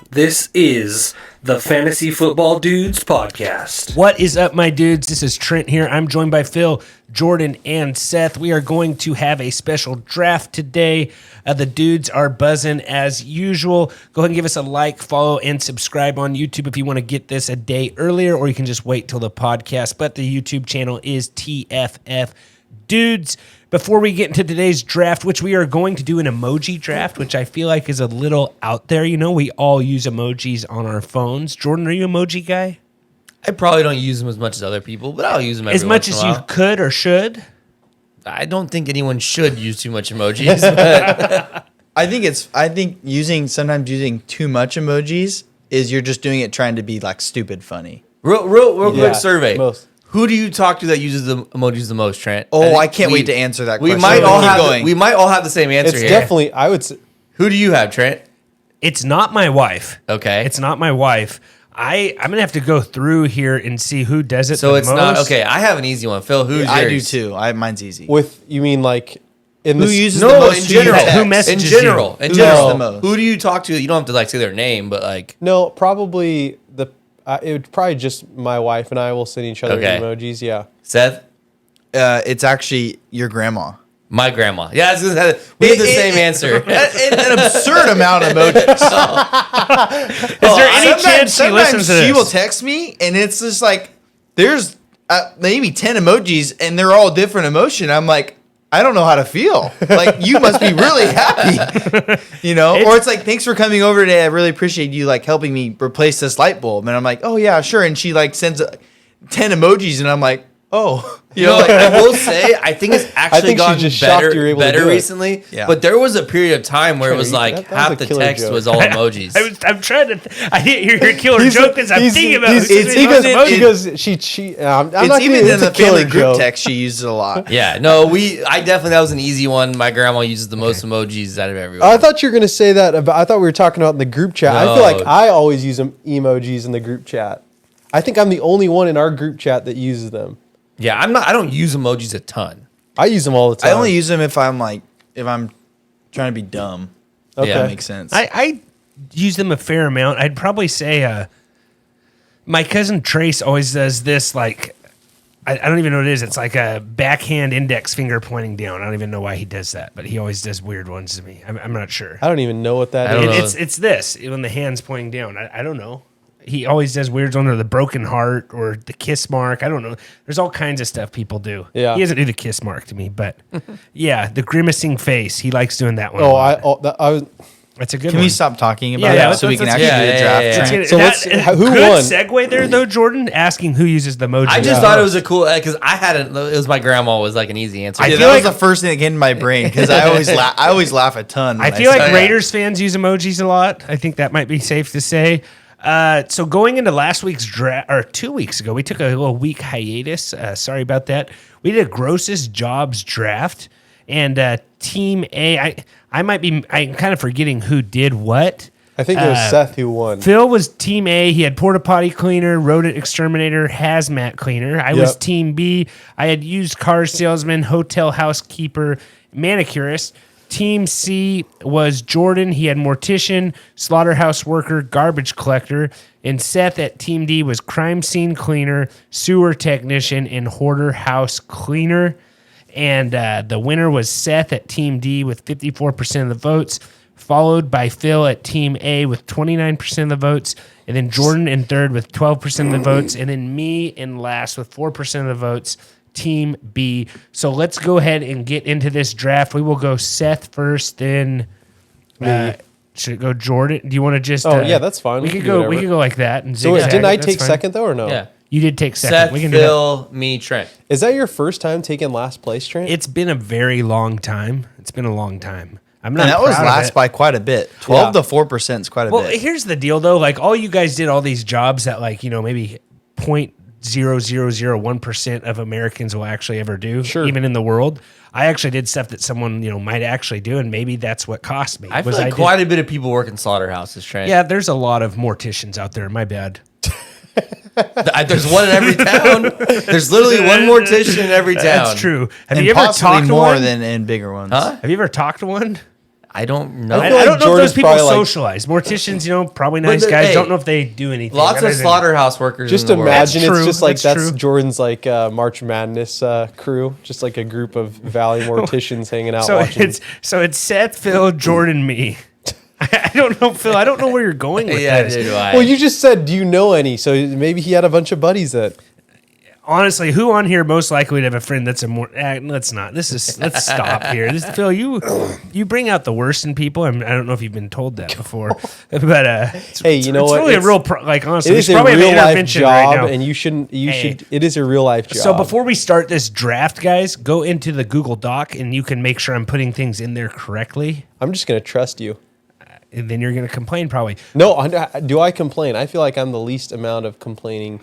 This is the Fantasy Football Dudes podcast. What is up, my dudes? This is Trent here. I'm joined by Phil, Jordan, and Seth. We are going to have a special draft today. The dudes are buzzing as usual. Go ahead and give us a like, follow, and subscribe on YouTube if you want to get this a day earlier, or you can just wait till the podcast. But the YouTube channel is tffdudes. Before we get into today's draft, which we are going to do an emoji draft, which I feel like is a little out there. You know, we all use emojis on our phones. Jordan, are you an emoji guy? I probably don't use them as much as other people, but I'll use them every as much once as in a you while. could or should. I don't think anyone should use too much emojis. But I think sometimes using too much emojis is you're just doing it trying to be like stupid funny. real quick survey. Most. Who do you talk to that uses the emojis the most, Trent? Oh, I can't wait to answer that question. We might Keep all have the same answer It's here. definitely, I would say, Who do you have, Trent? It's not my wife. Okay. It's not my wife. I'm going to have to go through here and see who does it So the it's most. not okay. I have an easy one. Phil, who's yours? I do too. Mine's easy. you mean like in Who this, uses No, the most? in general. Who Who messages in general. you? In Who general. does the most? Who do you talk to? You don't have to like say their name, but like no, probably it would probably just my wife and I will send each other Okay. emojis. Yeah. Seth, It's actually your grandma. my grandma. Yeah, I was gonna say, we have the same answer. An absurd amount of emojis. Is there any chance she listens to she this? will text me, and it's just like there's maybe 10 emojis, and they're all different emotion. I'm like, I don't know how to feel. Like, you must be really happy, you know? Or it's like, thanks for coming over today. I really appreciate you like helping me replace this light bulb. And I'm like, oh yeah, sure. And she like sends 10 emojis, and I'm like, oh, You know, like, I will say, I think it's actually think she's gotten just shocked better, you're able to better do it. recently. Yeah. But there was a period of time where it was like That was half a the killer text joke. was all emojis. I'm trying to. I didn't hear your killer joke because I'm thinking about it's because she I'm not it's even in it's a the killer family group joke. text, she uses it a lot. Yeah, no, I definitely, that was an easy one. My grandma uses the most emojis out of everyone. I thought you were gonna say that about. I thought we were talking about in the group chat. I feel No. like I always use emojis in the group chat. I think I'm the only one in our group chat that uses them. Yeah, I don't use emojis a ton. I use them all the time. I only use them if I'm trying to be dumb. Okay. If that makes sense. I use them a fair amount. I'd probably say my cousin Trace always does this, like, I don't even know what it is. It's like a backhand index finger pointing down. I don't even know why he does that, but he always does weird ones to me. I'm not sure. I don't even know what that I don't is. know. It's this, when the hand's pointing down. I don't know. He always does weird ones, or the broken heart, or the kiss mark. I don't know. There's all kinds of stuff people do. Yeah. He doesn't do the kiss mark to me, but yeah, the grimacing face. He likes doing that one. Oh, a lot. I was. That's a good Can one. we stop talking about Yeah, it so we can let's- actually do the yeah, draft? yeah, yeah. Let's Trent? get it. So That- who good won? segue there, though, Jordan, asking who uses the emoji. I just Yeah. thought it was a cool, because it was my grandma was like an easy answer. I Yeah, feel that like- was the first thing that came to my brain because I always laugh a ton. I when feel say like that. Raiders fans use emojis a lot. I think that might be safe to say. So going into last week's draft, or 2 weeks ago, we took a little week hiatus. Sorry about that. We did a grossest jobs draft, and Team A. I'm kind of forgetting who did what. I think it was Seth who won. Phil was Team A. He had porta potty cleaner, rodent exterminator, hazmat cleaner. I was Yep. Team B. I had used car salesman, hotel housekeeper, manicurist. Team C was Jordan. He had mortician, slaughterhouse worker, garbage collector. And Seth at Team D was crime scene cleaner, sewer technician, and hoarder house cleaner. And the winner was Seth at Team D with 54% of the votes, followed by Phil at Team A with 29% of the votes, and then Jordan in third with 12% of the votes, and then me in last with 4% of the votes, Team B. So let's go ahead and get into this draft. We will go Seth first, then should it go Jordan? Do you want to just? Yeah, that's fine. We We could can do go. We whatever. could go like that. And So wait, zigzag. didn't I That's take fine. second though or no? Yeah. You did take second. Seth, We can do that. Phil, me, Trent. Is that your first time taking last place, Trent? It's been a very long time. It's been a long time. I'm not. And that was proud of last it. by quite a bit. 12 to 4% is quite a Well, bit. here's the deal, though. Like, all you guys did all these jobs that, like, maybe 0.0001% of Americans will actually ever do, Sure. even in the world. I actually did stuff that someone, might actually do, and maybe that's what cost me. I feel was like did- quite a bit of people work in slaughterhouses, Trent. Yeah, there's a lot of morticians out there. My bad. There's one in every town. There's literally one mortician in every town. That's true. Have and you ever possibly talked to more one? than in bigger ones. Huh? Have you ever talked to one? I don't know. I feel like don't know if Jordan's those people probably like- socialize. Morticians, probably nice the- guys. hey, Don't know if they do anything. Lots other of than- slaughterhouse workers. Just in the world. imagine That's it's true. just like That's true. Jordan's like March Madness crew, just like a group of Valley morticians hanging out So watching. it's Seth, Phil, Jordan, me. I don't know, Phil. I don't know where you're going with Yeah, this. dude. Why? Well, you just said, do you know any? So maybe he had a bunch of buddies that. Honestly, who on here most likely would have a friend that's a more? Let's not. Let's stop here. Phil, you bring out the worst in people. I don't know if you've been told that before, but Hey, you know it's what? really It's- a real like honestly, It we is should a probably have an real life intervention job, right now. and you shouldn't. You Hey. should. It is a real life job. So before we start this draft, guys, go into the Google Doc and you can make sure I'm putting things in there correctly. I'm just gonna trust you. And then you're going to complain probably. No, do I complain? I feel like I'm the least amount of complaining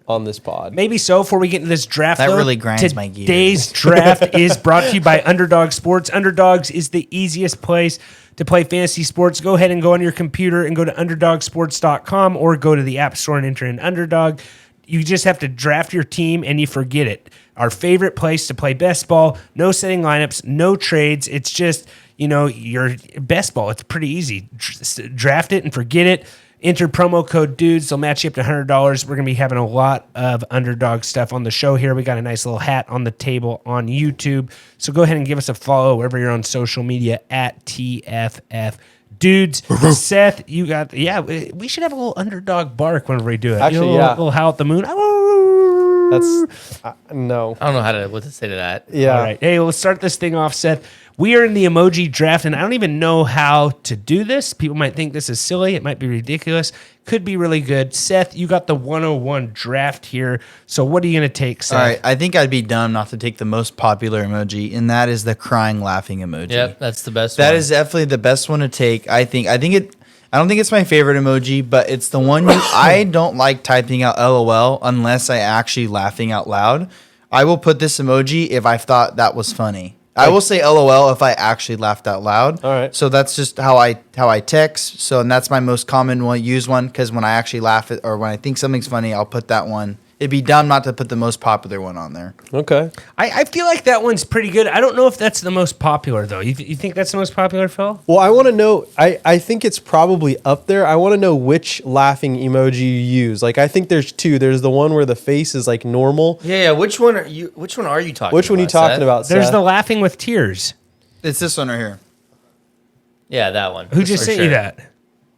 on this pod. Maybe so. Before we get into this draft, That though, really grinds my gears. Today's draft is brought to you by Underdog Sports. Underdogs is the easiest place to play fantasy sports. Go ahead and go on your computer and go to underdogsports.com or go to the App Store and enter in Underdog. You just have to draft your team and you forget it. Our favorite place to play best ball. No setting lineups, no trades. It's just, your best ball. It's pretty easy. Draft it and forget it. Enter promo code dudes. They'll match you up to $100. We're going to be having a lot of Underdog stuff on the show here. We got a nice little hat on the table on YouTube. So go ahead and give us a follow wherever you're on social media at TFF Dudes. Seth, you got, we should have a little Underdog bark whenever we do it. Actually, a little, yeah. little howl at the moon. That's no. I don't know what to say to that. Yeah. All right. Hey, let's start this thing off, Seth. We are in the emoji draft, and I don't even know how to do this. People might think this is silly. It might be ridiculous. Could be really good. Seth, you got the 101 draft here. So what are you going to take, Seth? All right, I think I'd be dumb not to take the most popular emoji, and that is the crying laughing emoji. Yep, that's the best That one. is definitely the best one to take. I don't think it's my favorite emoji, but it's the one I don't like typing out LOL unless I actually laughing out loud. I will put this emoji if I thought that was funny. I will say LOL if I actually laughed out loud. All right. So that's just how I text. So and that's my most common used one because when I actually laugh at or when I think something's funny, I'll put that one. It'd be dumb not to put the most popular one on there. Okay. I feel like that one's pretty good. I don't know if that's the most popular, though. You think that's the most popular, Phil? Well, I want to know. I think it's probably up there. I want to know which laughing emoji you use. Like, I think there's two. There's the one where the face is like normal. Yeah. Which one are you talking about? Which one are you talking Seth? about? There's Seth? the laughing with tears. It's this one right here. Yeah, that one. Who just For sent sure. you that?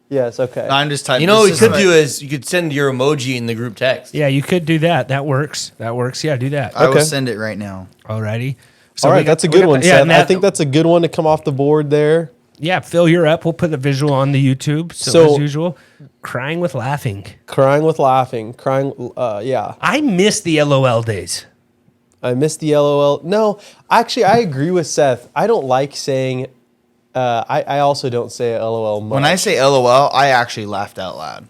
Yes. Okay. I'm just typing. You know what you this could is do my- is you could send your emoji in the group text. Yeah, you could do that. That works. Yeah, do that. I will Okay. send it right now. Alrighty. So All we right, got- that's a we good got one, the- Seth. and I that- think that's a good one to come off the board there. Yeah, Phil, you're up. We'll put the visual on the YouTube. So So- as usual, crying with laughing. Crying with laughing. Crying. Yeah. I miss the LOL days. I missed the LOL. No, actually, I agree with Seth. I don't like saying. I also don't say LOL much. When I say LOL, I actually laughed out loud.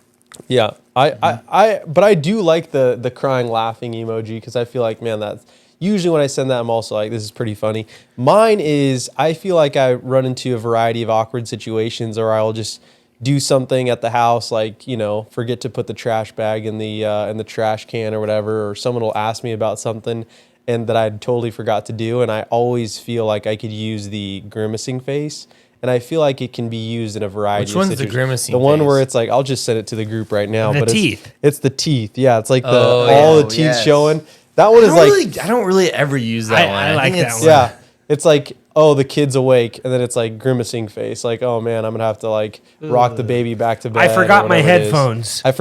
Yeah, but I do like the crying laughing emoji because I feel like, man, that's usually when I send that, I'm also like, this is pretty funny. Mine is, I feel like I run into a variety of awkward situations, or I'll just do something at the house, like, forget to put the trash bag in the trash can or whatever, or someone will ask me about something and that I totally forgot to do, and I always feel like I could use the grimacing face. And I feel like it can be used in a variety Which of one's the situations. grimacing The one face? where it's like, I'll just send it to the group right now. The but teeth. It's the teeth. Yeah, it's like Oh, all yeah. the teeth Yes. showing. That one is like, I don't really ever use that I one. like think that it's- one. yeah, it's like, oh, the kid's awake, and then it's like grimacing face, like, oh man, I'm gonna have to like rock the baby back to bed. I forgot or my whatever it is. headphones. I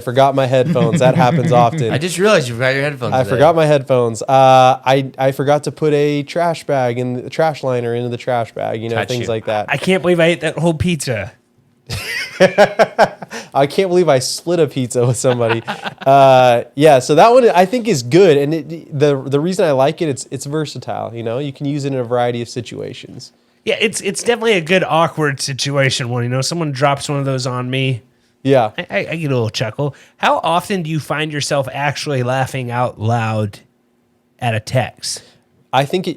forgot my headphones. That happens often. I just realized you forgot your headphones. I today. forgot my headphones. I forgot to put a trash bag in the trash liner into the trash bag. Touch Things you. like that. I can't believe I ate that whole pizza. I can't believe I split a pizza with somebody. Yeah, so that one I think is good, and the reason I like it, it's versatile. You can use it in a variety of situations. Yeah, it's definitely a good awkward situation when someone drops one of those on me. Yeah, I get a little chuckle. How often do you find yourself actually laughing out loud at a text? I think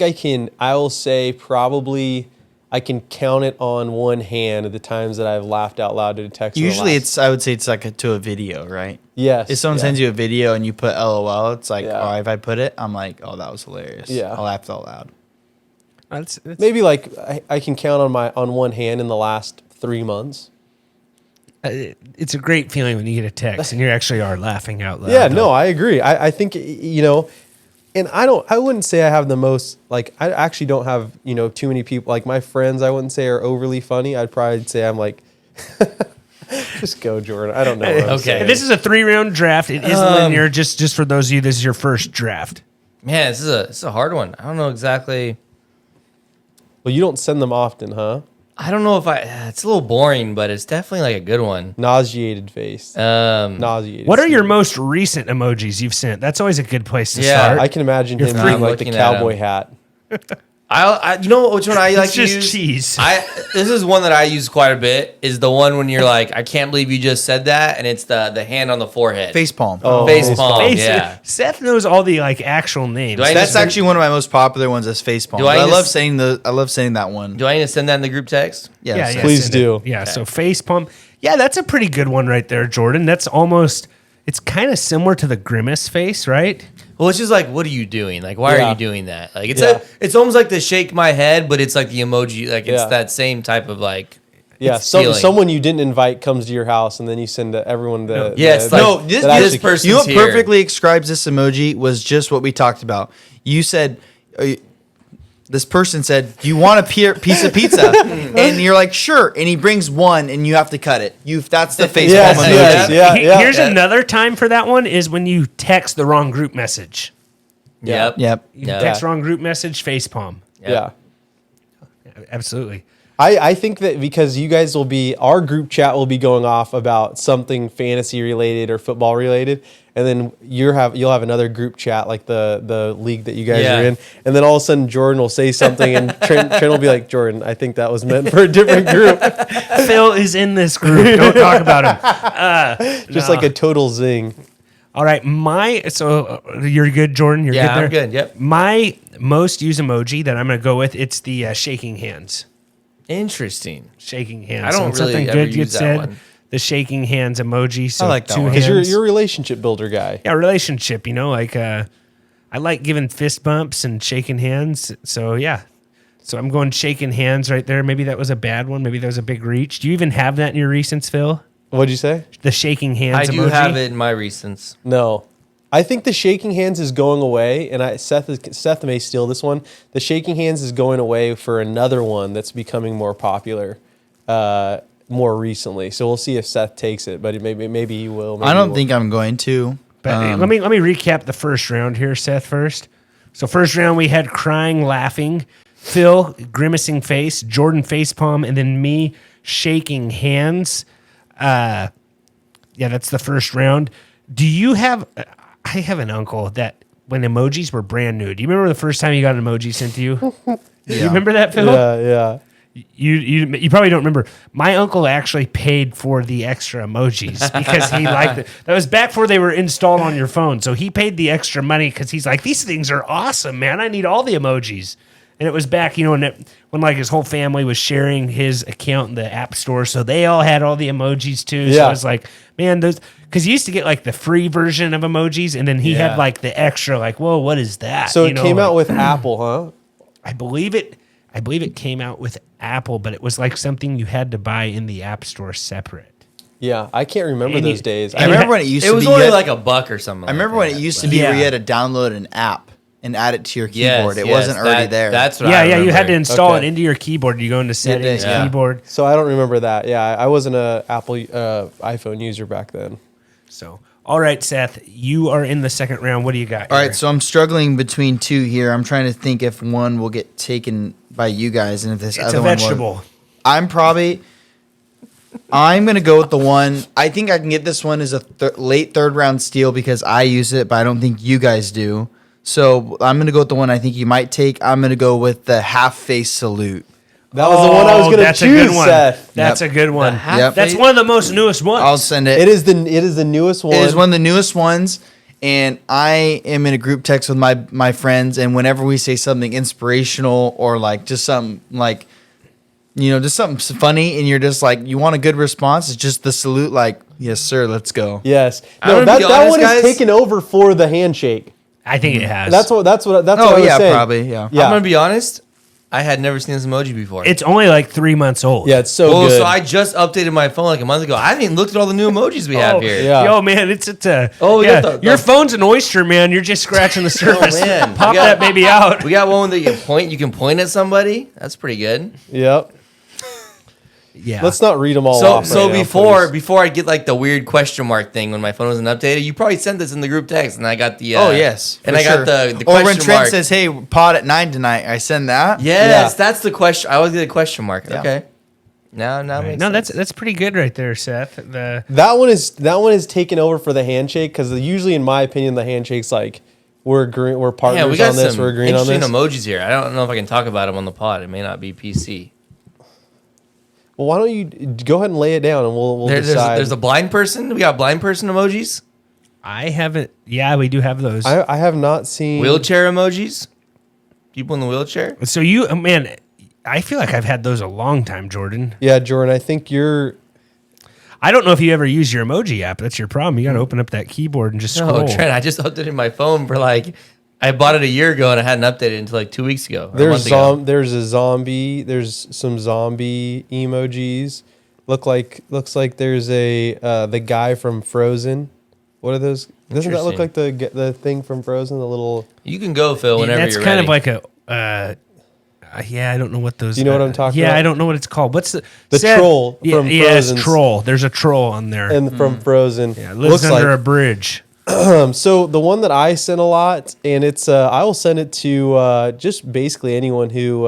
I can. I will say probably I can count it on one hand of the times that I've laughed out loud to a text. Usually, I would say it's like to a video, right? yes. If someone yeah. sends you a video and you put LOL, it's like, Yeah. oh, if I put it, I'm like, oh, that was hilarious. Yeah. I laughed out loud. That's Maybe like I can count on one hand in the last 3 months. it's a great feeling when you get a text and you actually are laughing out loud. Yeah, no, I agree. I think, and I wouldn't say I have the most, like, I actually don't have, too many people, like my friends, I wouldn't say are overly funny. I'd probably say I'm like, just go, Jordan. I don't know. What I'm Okay. saying. This is a 3-round draft. It is linear. Just for those of you, this is your first draft. Man, this is a hard one. I don't know exactly. Well, you don't send them often, huh? I don't know if it's a little boring, but it's definitely like a good one. Nauseated face. Nauseated. What are your Steve. most recent emojis you've sent? That's always a good place to Yeah, start. I can imagine him I'm doing like the looking at cowboy him. hat. I you know which one I like It's to just use? cheese. This is one that I use quite a bit. Is the one when you're like, I can't believe you just said that, and it's the hand on the forehead. Face palm. Oh, Face palm. Face- Yeah. Seth knows all the like actual names. Do I That's just- actually one of my most popular ones. Is face palm. Do I I just- love saying I love saying that one. Do I need to send that in the group text? Yes. Please send do. it. Yeah, so face pump. Yeah, that's a pretty good one right there, Jordan. That's almost, it's kind of similar to the grimace face, right? Well, it's just like, what are you doing? Like, why Yeah. are you doing that? Like, Yeah. it's almost like the shake my head, but it's like the emoji. Like, it's Yeah. that same type of like. Yeah, feeling. someone you didn't invite comes to your house, and then you send everyone the. Yeah, it's like- No, this, that this actually- person- you know what here. perfectly describes this emoji was just what we talked about. You said, this person said, "Do you want a piece of pizza?" And you're like, "Sure." And he brings one, and you have to cut it. That's the face Yes, palm emoji. yes, yeah, yeah. Here's another time for that one is when you text the wrong group message. Yep. Yep. You Yeah. text wrong group message, face palm. Yeah. Absolutely. I think that because you guys our group chat will be going off about something fantasy related or football related, and then you'll have another group chat like the league that you guys Yeah. are in, and then all of a sudden Jordan will say something, and Trent will be like, Jordan, I think that was meant for a different group, Phil is in this group. Don't talk about him. just No. like a total zing. All right, you're good, Jordan. You're Yeah, good there. I'm good. Yep. My most used emoji that I'm going to go with, it's the shaking hands. Interesting. Shaking hands. I don't So really something ever good you use that said. one. The shaking hands emoji. So like that two one. Because hands. you're a relationship builder guy. Yeah, relationship. Like I like giving fist bumps and shaking hands. So yeah. So I'm going shaking hands right there. Maybe that was a bad one. Maybe that was a big reach. Do you even have that in your recents, Phil? What'd you say? The shaking hands I do emoji? have it in my recents. No. I think the shaking hands is going away, and Seth may steal this one. The shaking hands is going away for another one that's becoming more popular more recently. So we'll see if Seth takes it, but maybe he will. Maybe I he don't won't. think I'm going to. But let me recap the first round here, Seth, first. So first round we had crying, laughing, Phil grimacing face, Jordan facepalm, and then me shaking hands. Yeah, that's the first round. Do you have? I have an uncle that when emojis were brand new. Do you remember the first time you got an emoji sent to you? You remember that, Phil? Yeah. You probably don't remember. My uncle actually paid for the extra emojis because he liked it. That was back before they were installed on your phone. So he paid the extra money because he's like, these things are awesome, man. I need all the emojis. And it was back, when like his whole family was sharing his account in the app store, so they all had all the emojis too. So Yeah. I was like, man, those because you used to get like the free version of emojis, and then he Yeah. had like the extra, like, whoa, what is that? So it came out like- with Apple, huh? I believe it came out with Apple, but it was like something you had to buy in the App Store separate. Yeah, I can't remember And you- those days. I remember when it used It to was be. only you had- like $1 or something. I remember when it used to be where you had to download an app and add it to your keyboard. It wasn't already there. That's what Yeah, I yeah, you had to remember. install Okay. it into your keyboard. You go into settings, yeah. keyboard. So I don't remember that. Yeah, I wasn't a Apple iPhone user back then. So, all right, Seth, you are in the second round. What do you got? All here? right, so I'm struggling between two here. I'm trying to think if one will get taken by you guys and if this it's other a one vegetable. will. I'm going to go with the one. I think I can get this one as a late third round steal because I use it, but I don't think you guys do. So I'm going to go with the one I think you might take. I'm going to go with the half face salute. That was the one I was going to that's choose, a good one. Seth. That's Yep. a good one. Yep. That's one of the most newest ones. I'll send it. It is the newest one. It is one of the newest ones, and I am in a group text with my friends, and whenever we say something inspirational or like just something like, just something funny, and you're just like, you want a good response, it's just the salute, like, yes, sir, let's go. Yes. I'm No, gonna that be honest, one guys. is taken over for the handshake. I think it has. That's what I was Oh, yeah, saying. probably, yeah. Yeah. I'm gonna be honest. I had never seen this emoji before. It's only like 3 months old. Yeah, it's so well, good. so I just updated my phone like a month ago. I haven't even looked at all the new emojis we have here. yeah. Yo, man, it's a. Oh, yeah. yeah, Your phone's an oyster, man. You're just scratching the surface. man. Pop We got- that baby out. We got one that you can point at somebody. That's pretty good. Yep. Yeah. Let's not read them all So off. so right now, before please. before I get like the weird question mark thing when my phone wasn't updated, you probably sent this in the group text, and I got the Oh yes, and for I got sure. the or question when Trent mark. says, "Hey, pod at 9 tonight," I send that. Yes, Yeah. that's the question. I always get a question mark. Yeah. Okay, now makes No, sense. that's pretty good right there, Seth. that one is taken over for the handshake because usually, in my opinion, the handshake's like we're partners Yeah, we got on this. some We're agreeing on interesting this. emojis here. I don't know if I can talk about them on the pod. It may not be PC. Well, why don't you go ahead and lay it down and we'll decide. There's a blind person. We got blind person emojis. I haven't. Yeah, we do have those. I have not seen Wheelchair emojis. People in the wheelchair. So you, man, I feel like I've had those a long time, Jordan. Yeah, Jordan, I think you're. I don't know if you ever use your emoji app. That's your problem. You got to open up that keyboard and just scroll. No, Trent. I just updated my phone for like. I bought it a year ago and I hadn't updated until like 2 weeks ago. Or a month ago. There's a zombie. There's some zombie emojis. Looks like there's a the guy from Frozen. What are those? Doesn't that look like the thing from Frozen? The little. You can go, Phil, whenever That's you're kind ready. of like a. Yeah, I don't know what those. Do you know what I'm talking yeah, about? I don't know what it's called. What's the The troll from Yeah, it's Frozen's- troll. There's a troll on there. And from Frozen. yeah, it lives under a bridge. So the one that I send a lot, and it's I will send it to just basically anyone who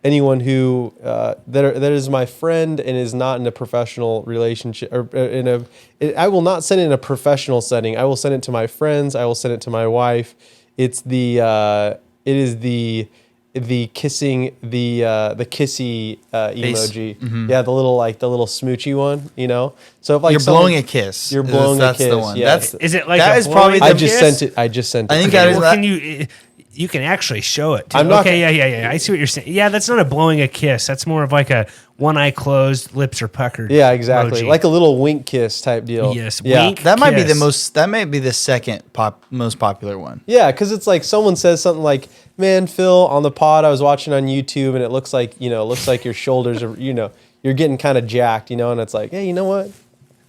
that is my friend and is not in a professional relationship or I will not send it in a professional setting. I will send it to my friends. I will send it to my wife. It's the kissing the kissy emoji. Mm-hmm. Yeah, the little smoochy one. You know. So if like You're someone- blowing a kiss. You're blowing That's a kiss. the one. Yeah. Is it like that a is probably blowing I the just kiss? sent it. I just sent it. I think to that you. is Well, that- can you can actually show it. Too. I'm not okay, yeah. I see what you're saying. Yeah, that's not a blowing a kiss. That's more of like a one eye closed, lips are puckered. Yeah, exactly. emoji. Like a little wink kiss type deal. Yes, Yeah. wink. That might be the kiss. most. That might be the second most popular one. Yeah, because it's like someone says something like, "Man, Phil, on the pod I was watching on YouTube, and it looks like your shoulders are, you're getting kind of jacked, and it's like, hey, you know what?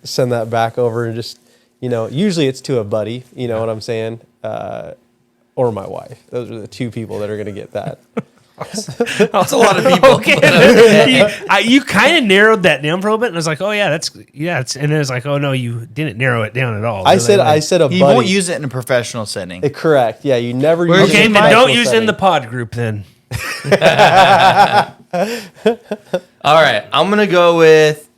Send that back over and just, usually it's to a buddy, you know what I'm saying, or my wife. Those are the two people that are gonna get that. That's a lot of people. Okay, you kind of narrowed that down for a little bit, and I was like, oh yeah, and then it's like, oh no, you didn't narrow it down at all. I said a You buddy. won't use it in a professional setting. Correct. Yeah, you never Where use Okay, it in then a don't professional use it in the setting. pod group then. All right, I'm gonna go with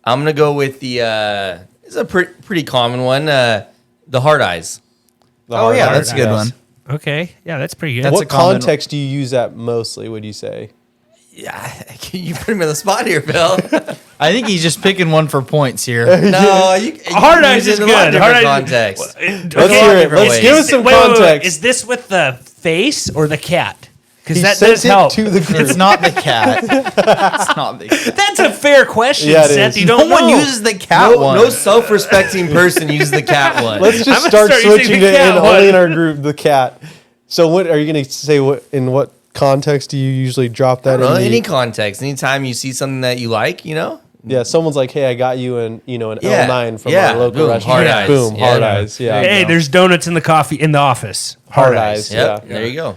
the. It's a pretty common one. The hard eyes. The Oh hard yeah, eyes, that's a good yes. one. Okay, yeah, that's pretty good. That's What a common- context do you use that mostly? Would you say? Yeah, you put him in the spot here, Phil. I think he's just picking one for points here. No, you Hard can eyes use is it in a lot of good. Hard different eyes- context. Let's hear it. different Let's ways. give us some Wait, context. Is this with the face or the cat? Because He that sent does it help. to the group. It's not the cat. It's not the cat. That's a fair question, Yeah, it Seth. is. You No don't one know. uses the cat No, one. no self-respecting person uses the cat one. Let's I'm just gonna start start using switching the to cat and one. only in our group the cat. So what are you going to say? In what context do you usually drop that Well, in? any context, anytime you see something that you like, Yeah, someone's like, "Hey, I got you an Yeah, L9 from yeah, our local boom, restaurant." hard eyes. Boom, Yeah. hard eyes. Yeah, Hey, there's donuts in the coffee in the office. hard eyes. Yep, Yeah, there you go.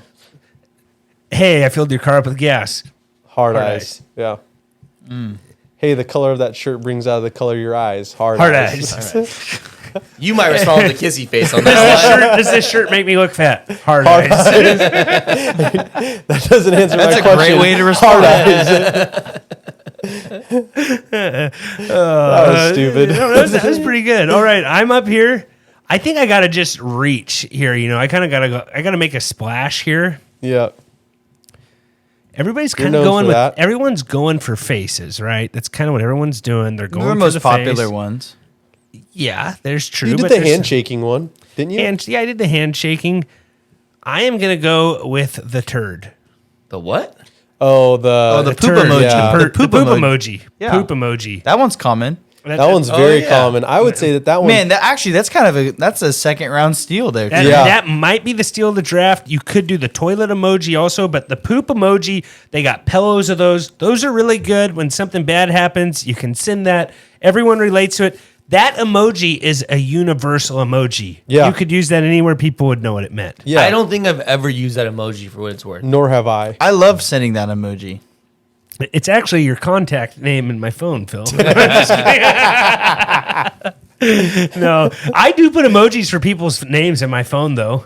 Hey, I filled your car up with gas. hard Hard eyes. Yeah. Hey, the color of that shirt brings out the color of your eyes. Hard Hard eyes. eyes. You might respond with a kissy face on Does that one. does this shirt make me look fat? Hard Hard eyes. That doesn't answer That's my a question. great way to respond. That was stupid. No, that was pretty good. All right, I'm up here. I think I gotta just reach here. I kind of gotta go. I gotta make a splash here. Yeah. Everybody's You're kind of known going for with. that. Everyone's going for faces, right? That's kind of what everyone's doing. They're going They're the for most the popular face. ones. Yeah, there's true. You did but the there's- handshaking one, didn't you? Yeah, I did the handshaking. I am gonna go with the turd. The what? Oh, the the poop turd, emoji. yeah. The The poop poop emoji. emoji. Yeah. Poop emoji. That one's common. That one's very yeah. common. I would say that one. Man, that's kind of that's a second round steal there. That, too. that might be the steal of the draft. You could do the toilet emoji also, but the poop emoji, they got pillows of those. Those are really good. When something bad happens, you can send that. Everyone relates to it. That emoji is a universal emoji. Yeah. You could use that anywhere. People would know what it meant. Yeah. I don't think I've ever used that emoji for what it's worth. Nor have I. I love sending that emoji. It's actually your contact name in my phone, Phil. No, I do put emojis for people's names in my phone, though.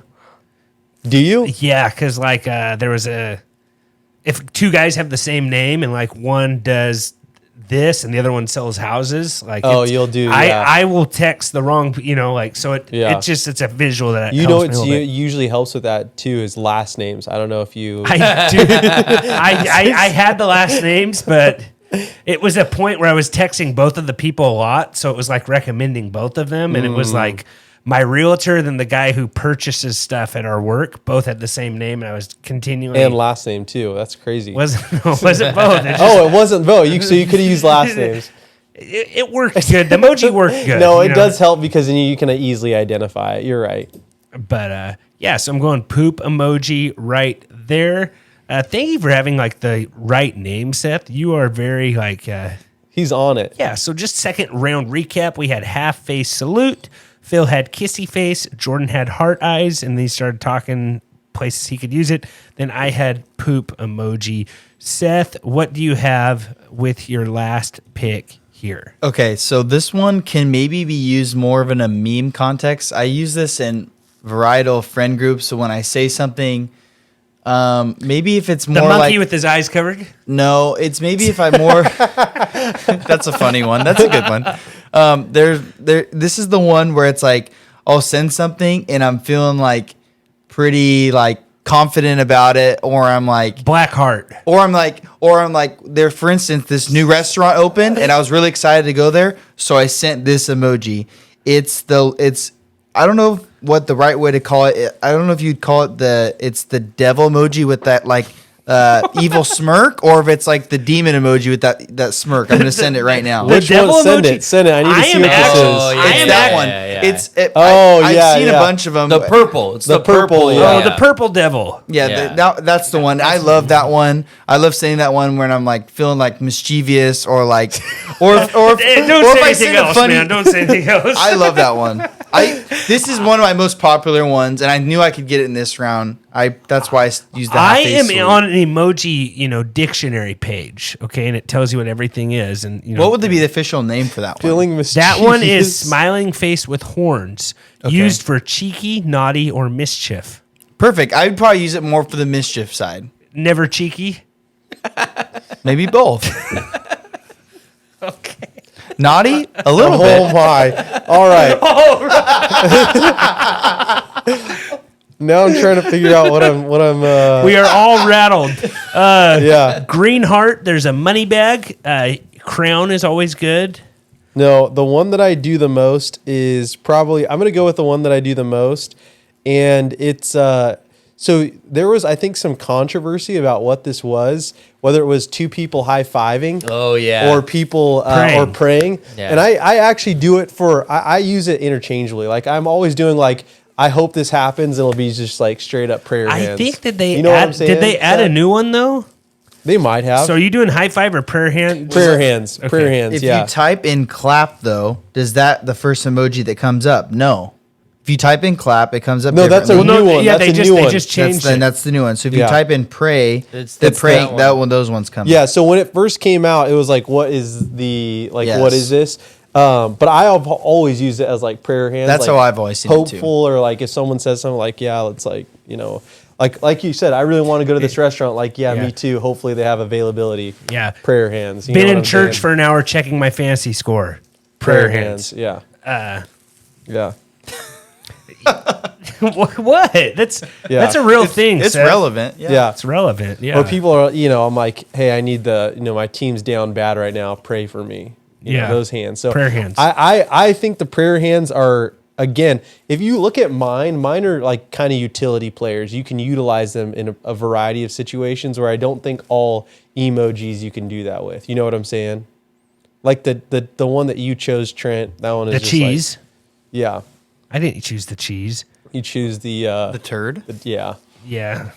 Do you? Yeah, because like there was if two guys have the same name and like one does this and the other one sells houses, like you'll do. Yeah. I will text the wrong, so it's a visual that You know, helps me a little bit. usually helps with that too is last names. I don't know if you. I do. I had the last names, but it was a point where I was texting both of the people a lot, so it was like recommending both of them, and it was like my realtor, then the guy who purchases stuff at our work, both had the same name, and I was continuing. And last name too. That's crazy. wasn't both. It Oh, it wasn't both. So you could have used last names. it worked good. The emoji worked good. No, it does help because then you can easily identify it. You're right. But so I'm going poop emoji right there. Thank you for having like the right name, Seth. You are very like He's on it. yeah. So just second round recap. We had half face salute. Phil had kissy face. Jordan had heart eyes, and then he started talking places he could use it. Then I had poop emoji. Seth, what do you have with your last pick here? Okay, so this one can maybe be used more of in a meme context. I use this in varietal friend groups. So when I say something, maybe if it's The more monkey like with his eyes covered. no, it's maybe if I'm more. That's a funny one. That's a good one. This is the one where it's like I'll send something and I'm feeling like pretty like confident about it, or I'm like Black heart. or I'm like there. For instance, this new restaurant opened and I was really excited to go there, so I sent this emoji. It's I don't know what the right way to call it. I don't know if you'd call it it's the devil emoji with that like evil smirk, or if it's like the demon emoji with that smirk. I'm gonna send it right now. The Which devil one? Send emoji? it. Send it. I need to I see am what this actually- is. yeah. It's am that at- one. yeah. I've seen a bunch of them. The purple. It's The the purple. purple, Yeah. Oh, the purple devil. Yeah, Yeah. that's the one. I love that one. I love saying that one when I'm like feeling like mischievous or like, or if Don't say I anything send a else, man. Don't say anything else. I love that one. This is one of my most popular ones, and I knew I could get it in this round. That's why I used the I half face am salute. on an emoji, dictionary page, okay, and it tells you what everything is, and What would be the official name for that one? Feeling that one is mischievous. smiling face with horns, used for cheeky, naughty, or mischief. Perfect. I would probably use it more for the mischief side. Never cheeky. Maybe both. Okay. Naughty, a little Oh bit. my! All right. Now I'm trying to figure out what I'm. We are all rattled. Yeah. Green heart. There's a money bag. Crown is always good. No, the one that I do the most is probably. I'm gonna go with the one that I do the most, and it's. So there was, I think, some controversy about what this was, whether it was two people high-fiving. Oh, yeah. Or people Praying. praying. Yeah. And I actually do it I use it interchangeably. Like I'm always doing like, I hope this happens, and it'll be just like straight up prayer hands. I think that they You know what I'm add, saying, did they add a Seth? new one though? They might have. So are you doing high five or prayer hand? prayer hands. Okay. Prayer hands, If yeah. you type in clap, though, is that the first emoji that comes up? No. If you type in clap, it comes up. No, that's a differently. new one. Yeah, That's they a new one. just changed it. That's the new one. So if you Yeah. type in pray, It's the that pray one. that one, those ones come. Yeah, up. so when it first came out, it was like, what is the, like, Yes. what is this? But I've always used it as like prayer hands. That's like, how I've always seen it, too. hopeful, or like if someone says something like, yeah, let's like, like you said, I really want to go to this restaurant. Like, yeah, Yeah. me too. Hopefully they have availability. Yeah. Prayer hands. You Been know in what I'm church saying? for an hour checking my fantasy score. Prayer hands. Yeah. Yeah. What? That's Yeah. that's a real thing. It's Seth. relevant. Yeah. Yeah. It's relevant. Yeah. Or people are, I'm like, hey, I need my team's down bad right now. Pray for me. You know, Yeah. those hands. So Prayer hands. I think the prayer hands are, again, if you look at mine are like kind of utility players. You can utilize them in a variety of situations where I don't think all emojis you can do that with. You know what I'm saying? Like the one that you chose, Trent. That one is The just cheese. Like, yeah, I didn't choose the cheese. you choose the turd. yeah. Yeah.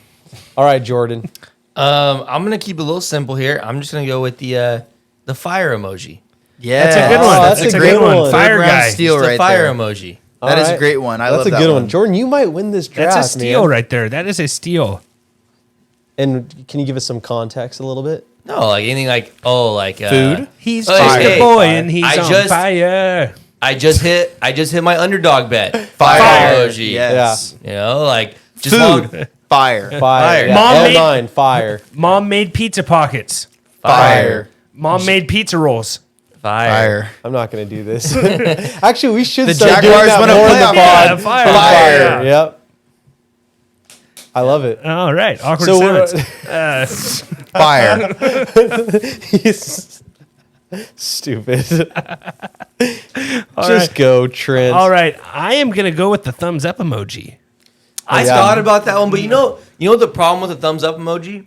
All right, Jordan. I'm gonna keep it a little simple here. I'm just gonna go with the fire emoji. Yeah, That's a good one. that's That's a a good good one. one. Fire Third round guy. steal It's the right fire there. emoji. That is All a right. great one. I That's love a that good one. Jordan, you might win this draft. That's a steal man. right there. That is a steal. And can you give us some context a little bit? No, like anything like Food? He's Hey, just hey, a boy fire. and he's I on just- fire. I just hit my underdog bet. Fire. emoji. Yes. You know, like just Food. long- Fire. Fire. Yeah. Mom made- L9, fire. Mom made pizza pockets. Fire. Mom made pizza rolls. fire. I'm not going to do this. Actually, we should The start doing Jaguars that won a more in the playoff pod. Yeah, fire. Fire. Yeah. Yep. I love it. All right. Awkward So silence. Fire. He's stupid. Just right. go, Trent. All right. I am going to go with the thumbs up emoji. I Yeah. thought about that one, but you know the problem with the thumbs up emoji?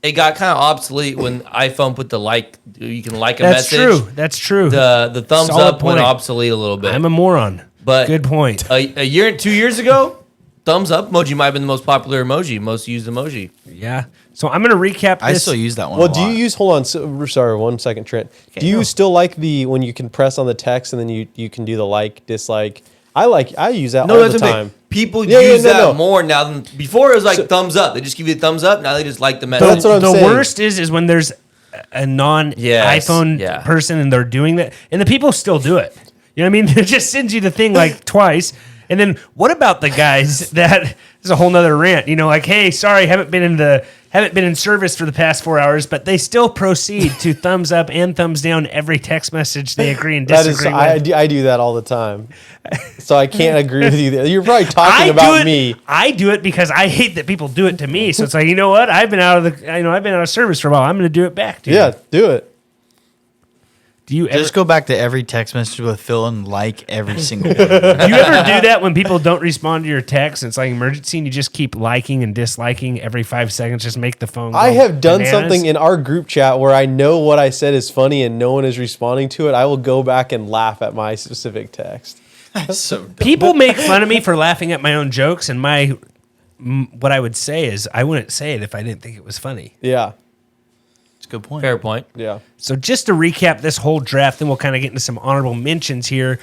It got kind of obsolete when iPhone put the like. You can like a That's message. true. That's true. The thumbs Solid up went point. obsolete a little bit. I'm a moron. But Good point. a year and 2 years ago, thumbs up emoji might have been the most popular emoji, most used emoji. Yeah. So I'm going to recap I this. still use that one. Well, a do you lot. use? Hold on. Sorry, 1 second, Trent. Do you still like the when you can press on the text and then you can do the like, dislike? I use that all the that's time. People Yeah, use no, that no. more now than before. It was like thumbs up. They just give you a thumbs up. Now they just like the message. That's what I'm the saying. worst is when there's a non Yes, iPhone yeah. person and they're doing that, and the people still do it. You know what I mean? It just sends you the thing like twice. And then what about the guys that this is a whole nother rant? You know, like, hey, sorry, haven't been in service for the past 4 hours, but they still proceed to thumbs up and thumbs down every text message they agree and That disagree is, with. I do that all the time. So I can't agree with you there. You're probably talking about me. I do it because I hate that people do it to me. So it's like, you know what? I've been out of service for a while. I'm going to do it back to you. Yeah, do it. Do you ever Just go back to every text message with Phil and like every single one. do you ever do that when people don't respond to your text and it's like emergency and you just keep liking and disliking every 5 seconds? Just make the phone. I go have done bananas? something in our group chat where I know what I said is funny and no one is responding to it. I will go back and laugh at my specific text. So dumb. People make fun of me for laughing at my own jokes, and what I would say is I wouldn't say it if I didn't think it was funny. Yeah, It's a good point. Fair point. yeah. So just to recap this whole draft, then we'll kind of get into some honorable mentions here.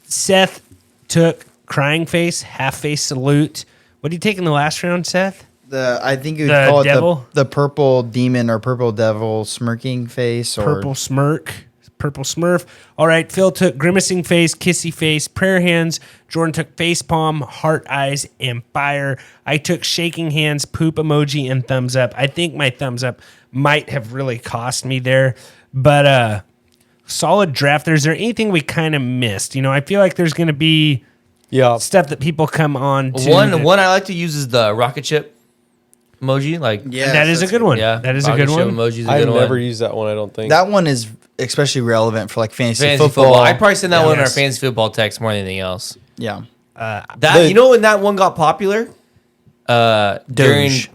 Seth took crying face, half face salute. What did you take in the last round, Seth? I think you'd The call devil? it the purple demon or purple devil smirking face or Purple smirk, purple smurf. All right, Phil took grimacing face, kissy face, prayer hands. Jordan took face palm, heart eyes, and fire. I took shaking hands, poop emoji, and thumbs up. I think my thumbs up might have really cost me there, but solid draft. Is there anything we kind of missed? You know, I feel like there's going to be Yeah. stuff that people come on to. One that- I like to use is the rocket ship emoji. Like Yes, that is a that's good one. yeah, That is a rocket good ship one. Emoji is a I've good never one. used that one, I don't think. That one is especially relevant for like fantasy, Fantasy football. football. I probably send that one in our Yes. fantasy football text more than anything else. Yeah. That you know when that one got popular? During Doge.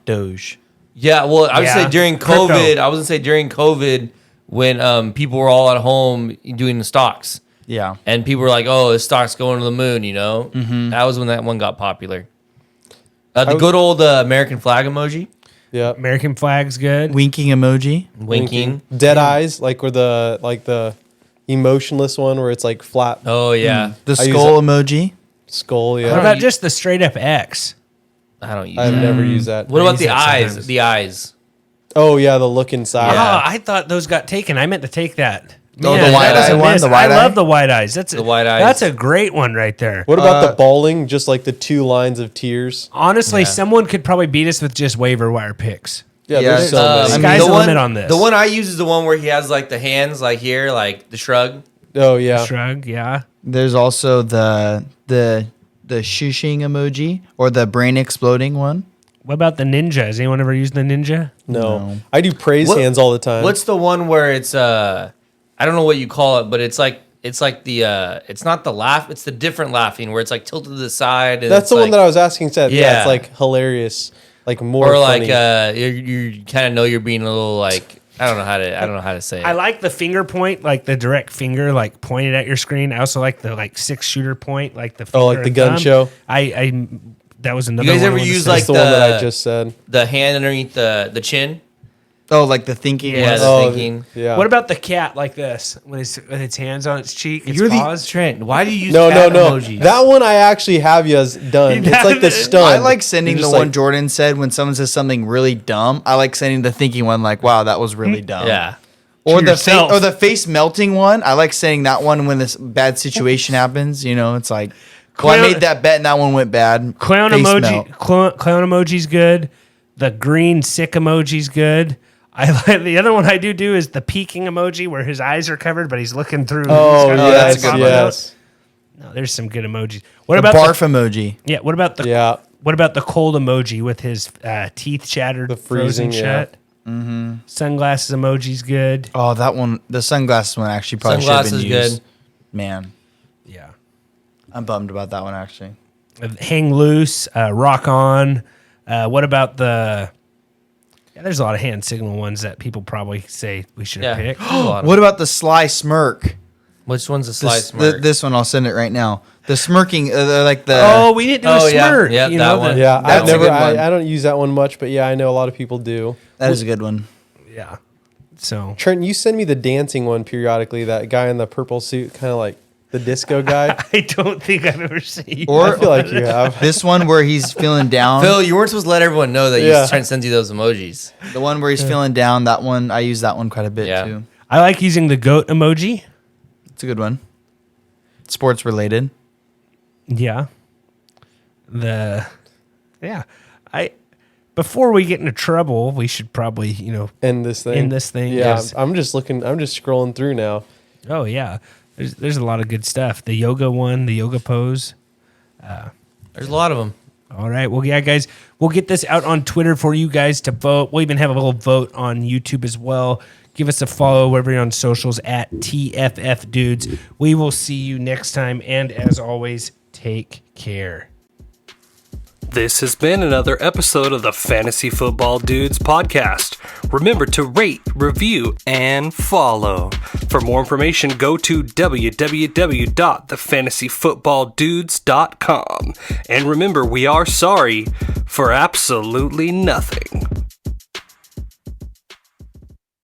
Doge. Yeah, well, I would Yeah. say during Crypto. COVID. I was gonna say during COVID when people were all at home doing the stocks, Yeah. and people were like, "Oh, the stock's going to the moon," you know. That was when that one got popular. The good old American flag emoji, yeah. American flag's good. Winking emoji. winking. Dead eyes, like where the emotionless one where it's like flat Oh yeah, The I use skull emoji. skull. What Yeah. about just the straight up X? I don't use I've that. never used that. What I about use the that eyes? sometimes. The eyes. Oh yeah, the look inside. Yeah. Oh, I thought those got taken. I meant to take that. Oh, the Man, wide that was eye a one? miss. The wide I eye? love the wide eyes. That's The wide eyes. That's a great one right there. What about the bawling? Just like the two lines of tears. Honestly, Yeah. someone could probably beat us with just waiver wire picks. Yeah, Yeah, there's so Uh, many. Sky's the the one- limit on this. The one I use is the one where he has like the hands like here, like the shrug. Oh yeah. Shrug, yeah. There's also the shushing emoji or the brain exploding one. What about the ninja? Has anyone ever used the ninja? No. I do praise What- hands all the time. What's the one where it's I don't know what you call it, but it's like the it's not the laugh, it's the different laughing where it's like tilted to the side. And That's it's the one like- that I was asking Seth. Yeah, Yeah. it's like hilarious, like more or like funny. you kind of know you're being a little like I don't know how to say it. I like the finger point, like the direct finger, like pointed at your screen. I also like the like 6-shooter point, like the finger like the and gun thumb. show? I that was another. You guys one I ever wanted to use say. like That's the one that I just said. the hand underneath the chin? Oh, like the thinking. Yeah, was- the Oh, thinking. yeah. What about the cat like this with its hands on its cheek? Its You're paws? the Trent. Why do you use No, cat no. emojis? That one I actually have you as done. It's like the stun. I like sending You're the just one like, Jordan said when someone says something really dumb. I like sending the thinking one, like, "Wow, that was really dumb." Yeah. Or To the yourself. or the face melting one. I like saying that one when this bad situation happens. You know, it's like, well, I Clown- made that bet and that one went bad. Clown Face emoji. melt. Clown emoji's good. The green sick emoji's good. I like the other one I do is the peeking emoji where his eyes are covered but he's looking through. Oh, He's got that's his a good eyes one. popping out. yes. No, there's some good emojis. What The about barf emoji. Yeah, what about the Yeah. What about the cold emoji with his teeth shattered, The frozen freezing, yeah. shut? Mm-hmm. Sunglasses emoji's good. Oh, that one. The sunglasses one actually probably should have been Sunglasses used. Man, Yeah. I'm bummed about that one actually. Hang loose, rock on. What about the? Yeah, there's a lot of hand signal ones that people probably say we should Yeah. pick. There's a lot of- What about the sly smirk? Which one's a slice This one, I'll send it right now. The smirking, like the. Oh, we didn't do Oh, a yeah. smirk. Yeah, you that know, one. the- Yeah, I've That's a never. good one. I don't use that one much, but yeah, I know a lot of people do. That is a good one. yeah. So Trent, you send me the dancing one periodically. That guy in the purple suit, kind of like the disco guy. I don't think I've ever seen. Or I feel like you have. this one where he's feeling down. Phil, you weren't supposed to let everyone know that Yeah. Trent sends you those emojis. The one where he's feeling down. That one, I use that one quite a bit Yeah. too. I like using the goat emoji. It's a good one. Sports related. Yeah. Yeah. Before we get into trouble, we should probably, End this thing. End this thing, Yeah, yes. I'm just looking. I'm just scrolling through now. oh yeah. There's a lot of good stuff. The yoga one, the yoga pose. There's a lot of them. All right. Well, yeah, guys, we'll get this out on Twitter for you guys to vote. We'll even have a little vote on YouTube as well. Give us a follow wherever you're on socials at tffdudes. We will see you next time. And as always, take care. This has been another episode of the Fantasy Football Dudes podcast. Remember to rate, review, and follow. For more information, go to www.thefantasyfootballdudes.com. And remember, we are sorry for absolutely nothing.